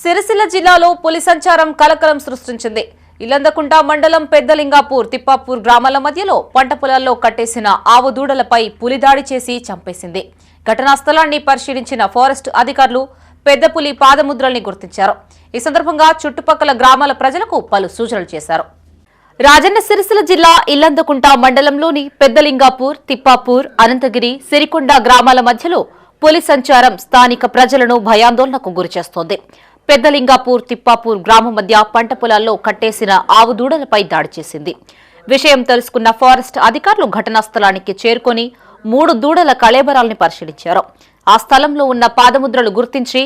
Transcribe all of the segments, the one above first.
సిరిసిల్ల జిల్లాలో పులి సంచారం కలకలం సృష్టించింది. ఇల్లందకుంట మండలం పెద్దలింగాపూర్, తిప్పాపూర్ గ్రామాల మధ్యలో పంట పొలాల్లో కట్టేసిన ఆవు దూడలపై పులి దాడి చేసి చంపేసింది. ఘటనా స్థలాన్ని పరిశీలించిన ఫారెస్ట్ అధికారులు పెద్ద పులి పాదముద్రల్ని గుర్తించారు. ఈ సందర్భంగా చుట్టుపక్కల గ్రామాల ప్రజలకు పలు సూచనలు చేశారు. రాజన్న సిరిసిల్ల జిల్లా ఇల్లందకుంట మండలంలోని పెద్దలింగాపూర్, తిప్పాపూర్, అనంతగిరి, సిరికొండ గ్రామాల మధ్యలో పులి సంచారం స్థానిక ప్రజలను భయాందోళనకు గురిచేస్తోంది. పెద్దలింగాపూర్, తిప్పాపూర్ గ్రామం మధ్య పంట పొలాల్లో కట్టేసిన ఆవు దూడలపై దాడి చేసింది. విషయం తెలుసుకున్న ఫారెస్ట్ అధికారులు ఘటనా స్థలానికి చేరుకుని 3 దూడల కళేబరాల్ని పరిశీలించారు. ఆ స్థలంలో ఉన్న పాదముద్రలు గుర్తించి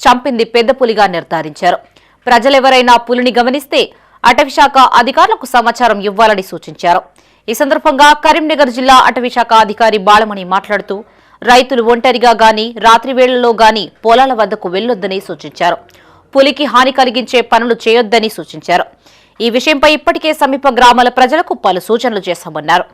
చంపింది పెద్ద పులిగా నిర్ధారించారు. ప్రజలెవరైనా పులిని గమనిస్తే అటవీశాఖ అధికారులకు సమాచారం ఇవ్వాలని సూచించారు. ఈ సందర్భంగా కరీంనగర్ జిల్లా అటవీశాఖ అధికారి బాలమణి మాట్లాడుతూ రైతులు ఒంటరిగా గాని రాత్రి వేళల్లో గాని పొలాల వద్దకు వెళ్లొద్దని సూచించారు. పులికి హాని కలిగించే పనులు చేయొద్దని సూచించారు. ఈ విషయంపై ఇప్పటికే సమీప గ్రామాల ప్రజలకు పలు సూచనలు చేశామన్నారు.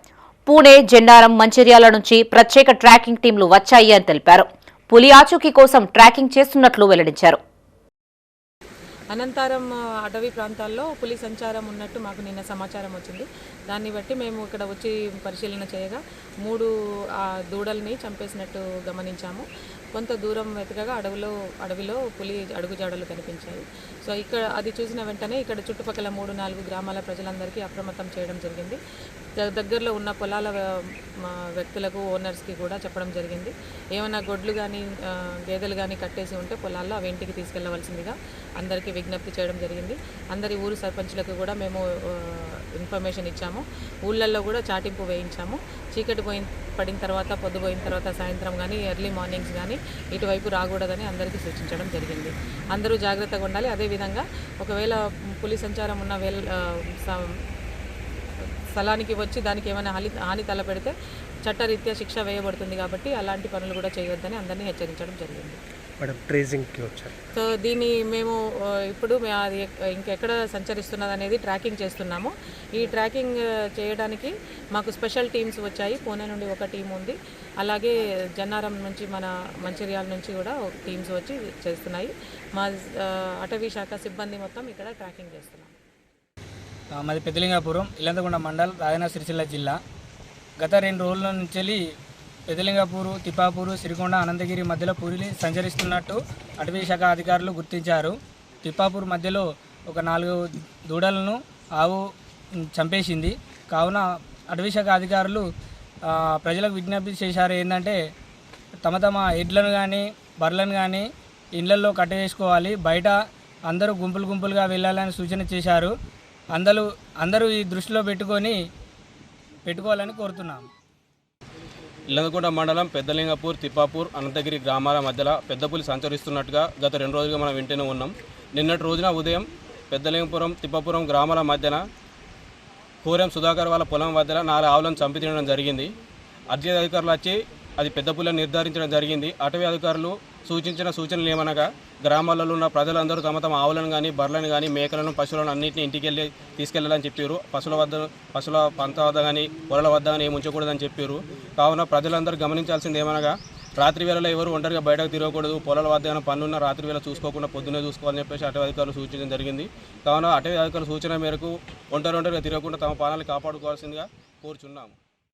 పూణే, జెండారం, మంచిర్యాల నుంచి ప్రత్యేక ట్రాకింగ్ టీంలు వచ్చాయి అని తెలిపారు. పులి ఆచూకీ కోసం ట్రాకింగ్ చేస్తున్నట్లు వెల్లడించారు. అనంతరం అటవీ ప్రాంతాల్లో పులి సంచారం ఉన్నట్టు మాకు నిన్న సమాచారం వచ్చింది. దాన్ని బట్టి మేము ఇక్కడ వచ్చి పరిశీలన చేయగా 3 దూడల్ని చంపేసినట్టు గమనించాము. కొంత దూరం వెతకగా అడవిలో పులి అడుగుజాడలు కనిపించాయి. సో ఇక్కడ అది చూసిన వెంటనే ఇక్కడ చుట్టుపక్కల 3-4 గ్రామాల ప్రజలందరికీ అప్రమత్తం చేయడం జరిగింది. దగ్గరలో ఉన్న పొలాల వ్యక్తులకు, ఓనర్స్కి కూడా చెప్పడం జరిగింది. ఏమైనా గొడ్లు కానీ గేదెలు కానీ కట్టేసి ఉంటే పొలాల్లో అవి ఇంటికి తీసుకెళ్లవలసిందిగా అందరికీ విజ్ఞప్తి చేయడం జరిగింది. అందరి ఊరు సర్పంచ్లకు కూడా మేము ఇన్ఫర్మేషన్ ఇచ్చాము. ఊళ్ళల్లో కూడా చాటింపు వేయించాము. చీకటి పడిన తర్వాత, పొద్దుపోయిన తర్వాత, సాయంత్రం కానీ ఎర్లీ మార్నింగ్స్ కానీ ఇటువైపు రాకూడదని అందరికీ సూచించడం జరిగింది. అందరూ జాగ్రత్తగా ఉండాలి. అదేవిధంగా ఒకవేళ పులి సంచారం ఉన్న స్థలానికి వచ్చి దానికి ఏమైనా హాని తలపెడితే చట్టరీత్యా శిక్ష వేయబడుతుంది. కాబట్టి అలాంటి పనులు కూడా చేయొద్దని అందరినీ హెచ్చరించడం జరిగింది. సో దీన్ని మేము ఇప్పుడు ఇంకెక్కడ సంచరిస్తున్నది అనేది ట్రాకింగ్ చేస్తున్నాము. ఈ ట్రాకింగ్ చేయడానికి మాకు స్పెషల్ టీమ్స్ వచ్చాయి. పూణే నుండి ఒక టీం ఉంది. అలాగే జన్నారం నుంచి, మన మంచిర్యాల నుంచి కూడా టీమ్స్ వచ్చి చేస్తున్నాయి. మా అటవీ శాఖ సిబ్బంది మొత్తం ఇక్కడ ట్రాకింగ్ చేస్తున్నాం. మాది పెద్దలింగాపురం, ఇల్లందకుంట మండల్, రాజన్న సిరిసిల్ల జిల్లా. గత 2 రోజుల నుంచి పెద్దలింగాపూరు, తిప్పాపూరు, సిరికొండ, అనంతగిరి మధ్యలో పులి సంచరిస్తున్నట్టు అటవీ శాఖ అధికారులు గుర్తించారు. తిప్పాపూర్ మధ్యలో ఒక 4 దూడలను ఆవు చంపేసింది. కావున అటవీ శాఖ అధికారులు ప్రజలకు విజ్ఞప్తి చేశారు. ఏంటంటే తమ ఎడ్లను కానీ బర్రెలను కానీ ఇళ్లల్లో కట్టవేసుకోవాలి. బయట అందరూ గుంపులుగా వెళ్ళాలని సూచన చేశారు. అందరూ ఈ దృష్టిలో పెట్టుకోవాలని కోరుతున్నాము. ఇల్లందకుంట మండలం పెద్దలింగపూర్, తిప్పాపూర్, అనంతగిరి గ్రామాల మధ్యలో పెద్ద పులి సంచరిస్తున్నట్టుగా గత 2 రోజులుగా మనం వింటూనే ఉన్నాం. నిన్నటి రోజున ఉదయం పెద్దలింగపురం, తిప్పాపురం గ్రామాల మధ్యన కోరెం సుధాకర్ వాళ్ళ పొలం మధ్యలో 4 ఆవులను చంపి తినడం జరిగింది. అర్జీ అధికారులు వచ్చి అది పెద్ద పులిని నిర్ధారించడం జరిగింది. అటవీ అధికారులు సూచించిన సూచనలు ఏమనగా గ్రామాలలో ఉన్న ప్రజలందరూ తమ ఆవులను కానీ, బర్రెలను కానీ, మేకలను, పశువులను అన్నింటినీ ఇంటికి తీసుకెళ్లాలని చెప్పారు. పశువుల పంత వద్ద కానీ, పొలాల వద్ద కానీ ఏమి ఉంచకూడదని చెప్పారు. కావున ప్రజలందరూ గమనించాల్సింది ఏమనగా రాత్రి వేళలో ఎవరు ఒంటరిగా బయటకు తిరగకూడదు. పొలాల వద్ద ఏమైనా పనులున్న రాత్రి వేళ చూసుకోకుండా పొద్దున్నే చూసుకోవాలని చెప్పేసి అటవీ అధికారులు సూచించడం జరిగింది. కావున అటవీ అధికారుల సూచన మేరకు ఒంటరిగా తిరగకుండా తమ ప్రాణాలను కాపాడుకోవాల్సిందిగా కోరుచున్నాము.